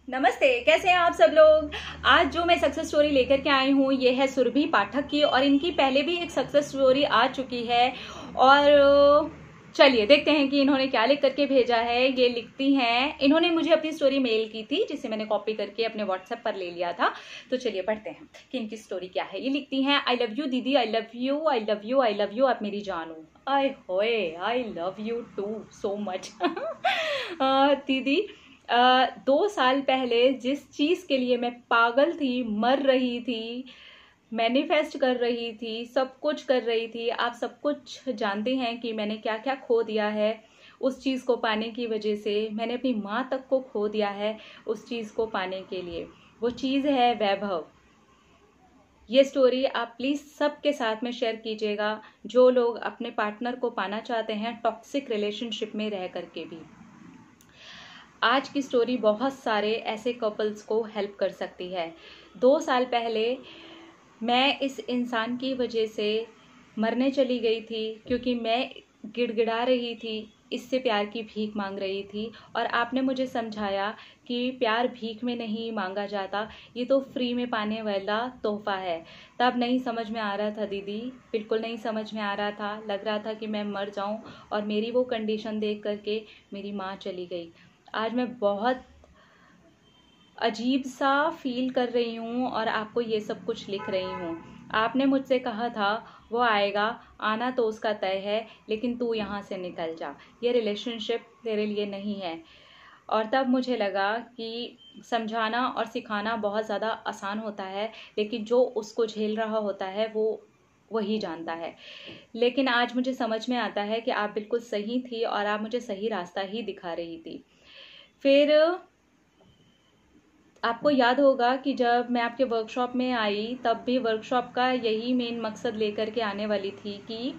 नमस्ते, कैसे हैं आप सब लोग। आज जो मैं सक्सेस स्टोरी लेकर के आई हूँ ये है सुरभि पाठक की, और इनकी पहले भी एक सक्सेस स्टोरी आ चुकी है। और चलिए देखते हैं कि इन्होंने क्या लिख करके भेजा है। ये लिखती हैं, इन्होंने मुझे अपनी स्टोरी मेल की थी जिसे मैंने कॉपी करके अपने व्हाट्सएप पर ले लिया था। तो चलिए पढ़ते हैं कि इनकी स्टोरी क्या है। ये लिखती हैं, आई लव यू दीदी, I love you, I love you, I love you, आप मेरी जान हो। आय होए, I love you too so much. दीदी, 2 साल पहले जिस चीज के लिए मैं पागल थी, मर रही थी, मैनिफेस्ट कर रही थी, सब कुछ कर रही थी, आप सब कुछ जानते हैं कि मैंने क्या क्या खो दिया है उस चीज को पाने की वजह से। मैंने अपनी माँ तक को खो दिया है उस चीज को पाने के लिए। वो चीज है वैभव। ये स्टोरी आप प्लीज सबके साथ में शेयर कीजिएगा जो लोग अपने पार्टनर को पाना चाहते हैं टॉक्सिक रिलेशनशिप में रह करके भी। आज की स्टोरी बहुत सारे ऐसे कपल्स को हेल्प कर सकती है। 2 साल पहले मैं इस इंसान की वजह से मरने चली गई थी, क्योंकि मैं गिड़गिड़ा रही थी, इससे प्यार की भीख मांग रही थी। और आपने मुझे समझाया कि प्यार भीख में नहीं मांगा जाता, ये तो फ्री में पाने वाला तोहफा है। तब नहीं समझ में आ रहा था दीदी, बिल्कुल नहीं समझ में आ रहा था। लग रहा था कि मैं मर जाऊं, और मेरी वो कंडीशन देख करके मेरी माँ चली गई। आज मैं बहुत अजीब सा फील कर रही हूँ और आपको ये सब कुछ लिख रही हूँ। आपने मुझसे कहा था वो आएगा, आना तो उसका तय है, लेकिन तू यहाँ से निकल जा, ये रिलेशनशिप तेरे लिए नहीं है। और तब मुझे लगा कि समझाना और सिखाना बहुत ज़्यादा आसान होता है, लेकिन जो उसको झेल रहा होता है वो वही जानता है। लेकिन आज मुझे समझ में आता है कि आप बिल्कुल सही थी और आप मुझे सही रास्ता ही दिखा रही थी। फिर आपको याद होगा कि जब मैं आपके वर्कशॉप में आई, तब भी वर्कशॉप का यही मेन मकसद लेकर के आने वाली थी कि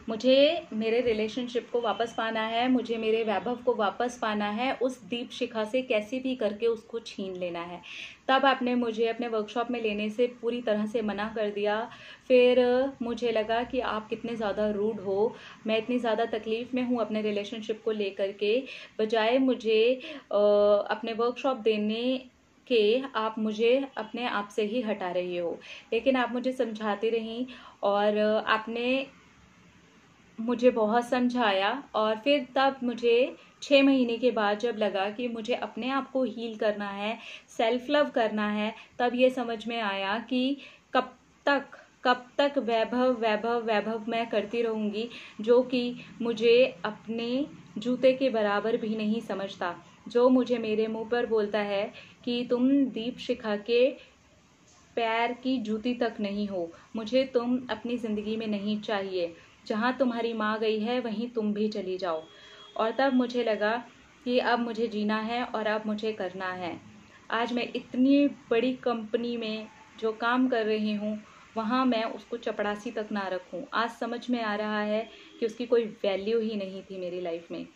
मुझे मेरे रिलेशनशिप को वापस पाना है, मुझे मेरे वैभव को वापस पाना है, उस दीप शिखा से कैसे भी करके उसको छीन लेना है। तब आपने मुझे अपने वर्कशॉप में लेने से पूरी तरह से मना कर दिया। फिर मुझे लगा कि आप कितने ज़्यादा रूड हो, मैं इतनी ज़्यादा तकलीफ़ में हूँ अपने रिलेशनशिप को लेकर के, बजाय मुझे अपने वर्कशॉप देने के आप मुझे अपने आप से ही हटा रही हो। लेकिन आप मुझे समझाती रहीं और आपने मुझे बहुत समझाया। और फिर तब मुझे 6 महीने के बाद जब लगा कि मुझे अपने आप को हील करना है, सेल्फ लव करना है, तब ये समझ में आया कि कब तक वैभव वैभव वैभव मैं करती रहूँगी, जो कि मुझे अपने जूते के बराबर भी नहीं समझता, जो मुझे मेरे मुंह पर बोलता है कि तुम दीप शिखा के पैर की जूती तक नहीं हो, मुझे तुम अपनी ज़िंदगी में नहीं चाहिए, जहाँ तुम्हारी माँ गई है वहीं तुम भी चली जाओ। और तब मुझे लगा कि अब मुझे जीना है और अब मुझे करना है। आज मैं इतनी बड़ी कंपनी में जो काम कर रही हूँ, वहाँ मैं उसको चपरासी तक ना रखूँ। आज समझ में आ रहा है कि उसकी कोई वैल्यू ही नहीं थी मेरी लाइफ में।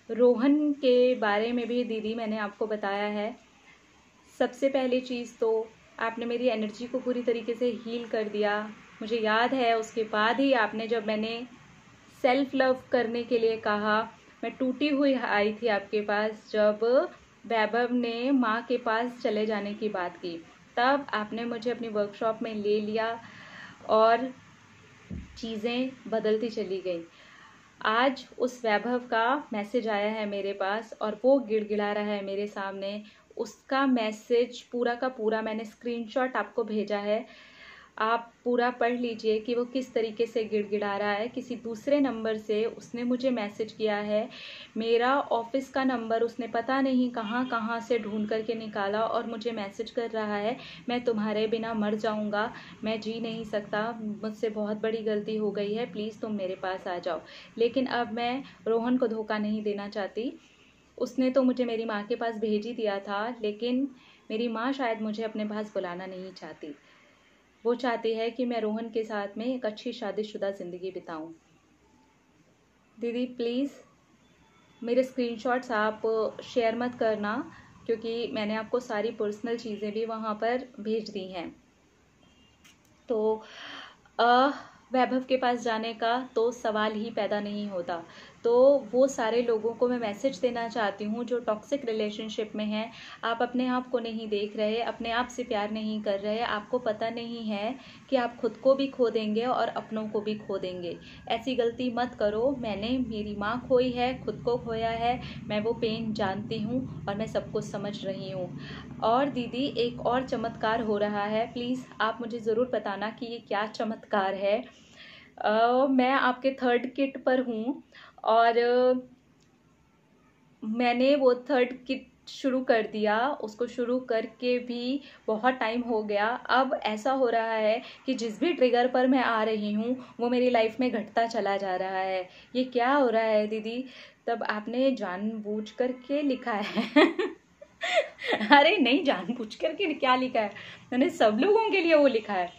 रोहन के बारे में भी दीदी मैंने आपको बताया है। सबसे पहली चीज़ तो आपने मेरी एनर्जी को पूरी तरीके से हील कर दिया। मुझे याद है उसके बाद ही आपने, जब मैंने सेल्फ लव करने के लिए कहा, मैं टूटी हुई आई थी आपके पास, जब वैभव ने माँ के पास चले जाने की बात की, तब आपने मुझे अपनी वर्कशॉप में ले लिया और चीज़ें बदलती चली गई। आज उस वैभव का मैसेज आया है मेरे पास और वो गिड़गिड़ा रहा है मेरे सामने। उसका मैसेज पूरा का पूरा मैंने स्क्रीनशॉट आपको भेजा है, आप पूरा पढ़ लीजिए कि वो किस तरीके से गिड़गिड़ा रहा है। किसी दूसरे नंबर से उसने मुझे मैसेज किया है, मेरा ऑफिस का नंबर उसने पता नहीं कहाँ कहाँ से ढूंढ करके निकाला और मुझे मैसेज कर रहा है, मैं तुम्हारे बिना मर जाऊँगा, मैं जी नहीं सकता, मुझसे बहुत बड़ी गलती हो गई है, प्लीज़ तुम मेरे पास आ जाओ। लेकिन अब मैं रोहन को धोखा नहीं देना चाहती। उसने तो मुझे मेरी माँ के पास भेज ही दिया था, लेकिन मेरी माँ शायद मुझे अपने पास बुलाना नहीं चाहती। वो चाहती है कि मैं रोहन के साथ में एक अच्छी शादीशुदा ज़िंदगी बिताऊं। दीदी प्लीज़ मेरे स्क्रीनशॉट्स आप शेयर मत करना, क्योंकि मैंने आपको सारी पर्सनल चीज़ें भी वहाँ पर भेज दी हैं। तो वैभव के पास जाने का तो सवाल ही पैदा नहीं होता। तो वो सारे लोगों को मैं मैसेज देना चाहती हूँ जो टॉक्सिक रिलेशनशिप में हैं। आप अपने आप को नहीं देख रहे, अपने आप से प्यार नहीं कर रहे, आपको पता नहीं है कि आप खुद को भी खो देंगे और अपनों को भी खो देंगे। ऐसी गलती मत करो। मैंने मेरी माँ खोई है, खुद को खोया है, मैं वो पेन जानती हूँ और मैं सब कुछ समझ रही हूँ। और दीदी एक और चमत्कार हो रहा है, प्लीज़ आप मुझे ज़रूर बताना कि ये क्या चमत्कार है। मैं आपके 3rd किट पर हूँ और मैंने वो 3rd किट शुरू कर दिया। उसको शुरू करके भी बहुत टाइम हो गया। अब ऐसा हो रहा है कि जिस भी ट्रिगर पर मैं आ रही हूँ वो मेरी लाइफ में घटता चला जा रहा है। ये क्या हो रहा है दीदी? तब आपने जानबूझ करके लिखा है अरे नहीं, जानबूझ करके क्या लिखा है, मैंने सब लोगों के लिए वो लिखा है।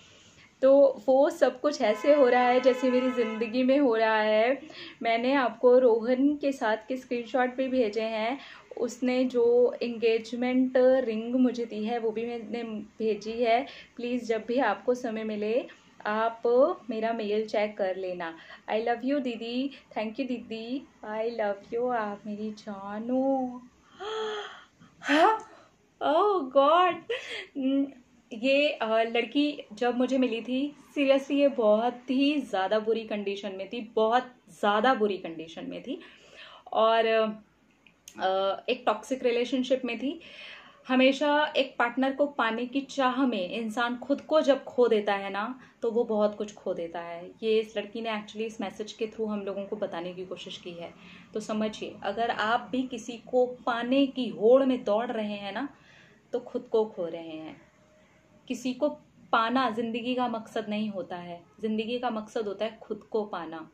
तो वो सब कुछ ऐसे हो रहा है जैसे मेरी ज़िंदगी में हो रहा है। मैंने आपको रोहन के साथ के स्क्रीनशॉट भी भेजे हैं। उसने जो एंगेजमेंट रिंग मुझे दी है वो भी मैंने भेजी है। प्लीज़ जब भी आपको समय मिले आप मेरा मेल चेक कर लेना। आई लव यू दीदी। थैंक यू दीदी, आई लव यू। आप मेरी जानो। ओह गॉड। ये लड़की जब मुझे मिली थी, सीरियसली ये बहुत ही ज़्यादा बुरी कंडीशन में थी, बहुत ज़्यादा बुरी कंडीशन में थी और एक टॉक्सिक रिलेशनशिप में थी। हमेशा एक पार्टनर को पाने की चाह में इंसान खुद को जब खो देता है ना, तो वो बहुत कुछ खो देता है। ये इस लड़की ने एक्चुअली इस मैसेज के थ्रू हम लोगों को बताने की कोशिश की है। तो समझिए, अगर आप भी किसी को पाने की होड़ में दौड़ रहे हैं ना, तो खुद को खो रहे हैं। किसी को पाना जिंदगी का मकसद नहीं होता है, जिंदगी का मकसद होता है खुद को पाना।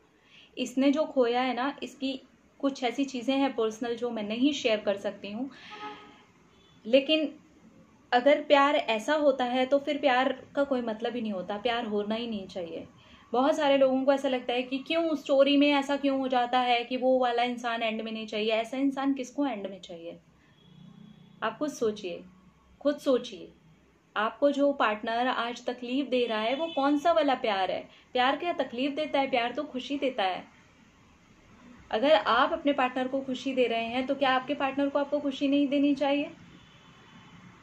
इसने जो खोया है ना, इसकी कुछ ऐसी चीज़ें हैं पर्सनल जो मैं नहीं शेयर कर सकती हूँ, लेकिन अगर प्यार ऐसा होता है तो फिर प्यार का कोई मतलब ही नहीं होता, प्यार होना ही नहीं चाहिए। बहुत सारे लोगों को ऐसा लगता है कि क्यों स्टोरी में ऐसा क्यों हो जाता है कि वो वाला इंसान एंड में नहीं चाहिए। ऐसा इंसान किसको एंड में चाहिए? आप खुद सोचिए, खुद सोचिए। आपको जो पार्टनर आज तकलीफ दे रहा है वो कौन सा वाला प्यार है? प्यार क्या तकलीफ देता है? प्यार तो खुशी देता है। अगर आप अपने पार्टनर को खुशी दे रहे हैं तो क्या आपके पार्टनर को आपको खुशी नहीं देनी चाहिए?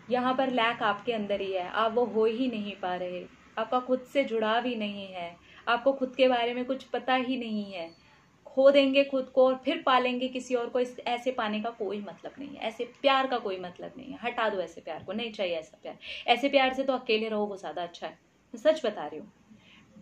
यहाँ पर लैक आपके अंदर ही है, आप वो हो ही नहीं पा रहे। आपका खुद से जुड़ाव ही नहीं है, आपको खुद के बारे में कुछ पता ही नहीं है। खो देंगे खुद को और फिर पालेंगे किसी और को। ऐसे पाने का कोई मतलब नहीं है, ऐसे प्यार का कोई मतलब नहीं है। हटा दो ऐसे प्यार को, नहीं चाहिए ऐसा प्यार। ऐसे प्यार से तो अकेले रहो, वो ज़्यादा अच्छा है। मैं सच बता रही हूँ,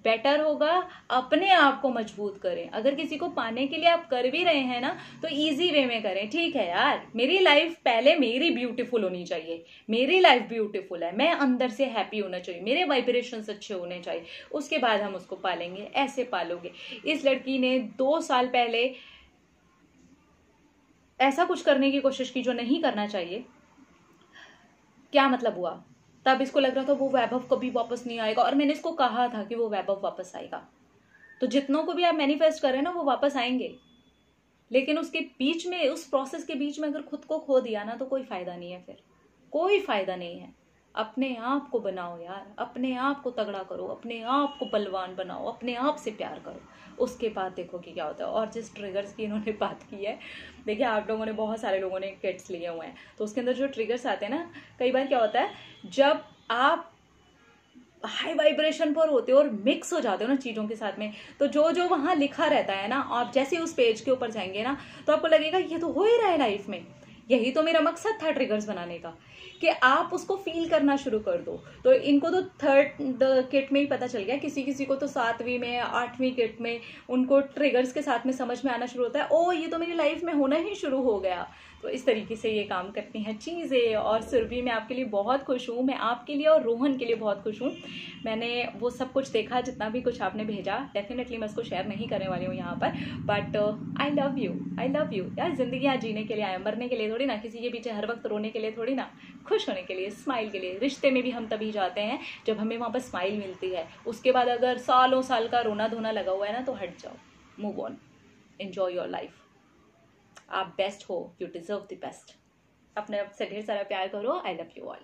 बेटर होगा अपने आप को मजबूत करें। अगर किसी को पाने के लिए आप कर भी रहे हैं ना, तो इजी वे में करें। ठीक है यार, मेरी लाइफ पहले मेरी ब्यूटीफुल होनी चाहिए, मेरी लाइफ ब्यूटीफुल है, मैं अंदर से हैप्पी होना चाहिए, मेरे वाइब्रेशंस अच्छे होने चाहिए, उसके बाद हम उसको पालेंगे। ऐसे पालोगे। इस लड़की ने 2 साल पहले ऐसा कुछ करने की कोशिश की जो नहीं करना चाहिए। क्या मतलब हुआ? तब इसको लग रहा था वो वैभव कभी वापस नहीं आएगा, और मैंने इसको कहा था कि वो वैभव वापस आएगा। तो जितनों को भी आप मैनिफेस्ट कर रहे हैं ना, वो वापस आएंगे। लेकिन उसके बीच में, उस प्रोसेस के बीच में अगर खुद को खो दिया ना, तो कोई फायदा नहीं है, फिर कोई फायदा नहीं है। अपने आप को बनाओ यार, अपने आप को तगड़ा करो, अपने आप को बलवान बनाओ, अपने आप से प्यार करो, उसके बाद देखो कि क्या होता है। और जिस ट्रिगर्स की इन्होंने बात की है, देखिए आप लोगों ने, बहुत सारे लोगों ने किट्स लिए हुए हैं, तो उसके अंदर जो ट्रिगर्स आते हैं ना, कई बार क्या होता है, जब आप हाई वाइब्रेशन पर होते हो और मिक्स हो जाते हो ना चीज़ों के साथ में, तो जो जो वहाँ लिखा रहता है ना, आप जैसे उस पेज के ऊपर जाएंगे ना, तो आपको लगेगा ये तो हो ही रहा है लाइफ में। यही तो मेरा मकसद था ट्रिगर्स बनाने का, कि आप उसको फील करना शुरू कर दो। तो इनको तो 3rd किट में ही पता चल गया, किसी किसी को तो 7वीं में, 8वीं किट में उनको ट्रिगर्स के साथ में समझ में आना शुरू होता है। ओ, ये तो मेरी लाइफ में होना ही शुरू हो गया। तो इस तरीके से ये काम करती हैं चीज़ें। और सुरभि, मैं आपके लिए बहुत खुश हूँ, मैं आपके लिए और रोहन के लिए बहुत खुश हूँ। मैंने वो सब कुछ देखा, जितना भी कुछ आपने भेजा, डेफिनेटली मैं उसको शेयर नहीं करने वाली हूँ यहाँ पर, but I love you, I love you यार। जिंदगी आज जीने के लिए आए, मरने के लिए थोड़ी ना, किसी के पीछे हर वक्त रोने के लिए थोड़ी ना, खुश होने के लिए, स्माइल के लिए। रिश्ते में भी हम तभी जाते हैं जब हमें वहाँ पर स्माइल मिलती है। उसके बाद अगर सालों साल का रोना धोना लगा हुआ है ना, तो हट जाओ, move on, enjoy your life. आप बेस्ट हो, यू डिजर्व द बेस्ट। अपने आप से ढेर सारा प्यार करो। आई लव यू ऑल।